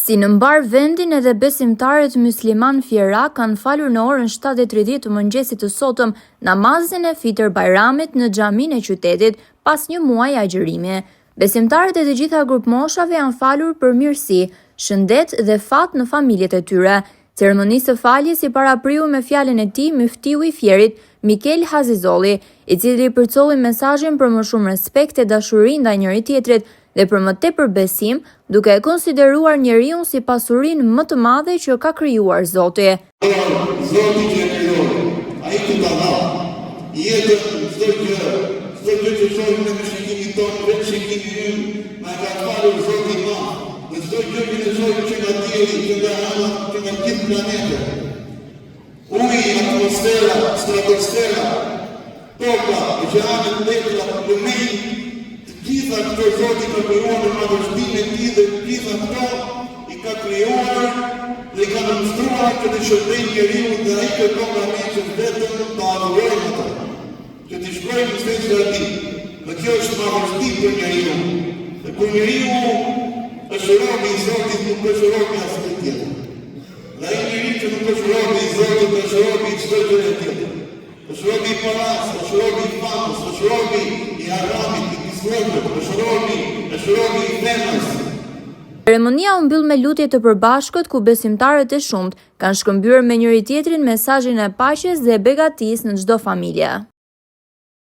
Si në mbar vendin edhe besimtarët musliman fjera kanë falur në orën 7:30 të mëngjesit të sotëm namazin e Fitr Bajramit në xhaminë e qytetit pas një muaji agjërimi. Besimtarët e të gjitha grup moshave janë falur për mirësi, shëndet dhe fat në familjet e tyre. Ceremonisë së faljes i parapriu me fjalën e tij muftiu i Fierit, Mikel Hazizolli, i cili përcolli mesazhin për më shumë respekt e dashuri ndaj njëri tjetrit dhe për më tepër besim, duke e konsideruar njeriun si pasurinë më të madhe që ka krijuar Zoti. Zoti që e krijoi, ai që ta dha, jetën çdo gjë që shohim në shikimin tonë, vetë shikimin ynë, na ka falur Zoti i Madh. Në çdo gjë që ne shohim që nga dielli, që nga hapa, që nga gjithë planetën. Uji, atmosfera, stratosfera, toka, oqeanet, letra, lumej, gjitha këto Zoti ka krijuar në madhështinë e tij dhe gjitha këto i ka krijuar dhe i ka nënshkruar që të shërbejnë njeriu dhe ai kërkon nga ne që vetëm ta adhurojmë ata, që të shkojmë në sensë e tij. Dhe kjo është madhështi për njeriu. Dhe kur njeriu është robi i Zotit, nuk është robi asnjë tjetër. Dhe ai njeriu që nuk është robi i Zotit, është robi i çdo gjëje tjetër. Është robi i paras, është robi i famës, është robi i haramit, Ceremonia u mbyll me lutje të përbashkët ku besimtarët e shumt kanë shkëmbyer me njëri tjetrin mesazhin e paqes dhe begatisë në çdo familje.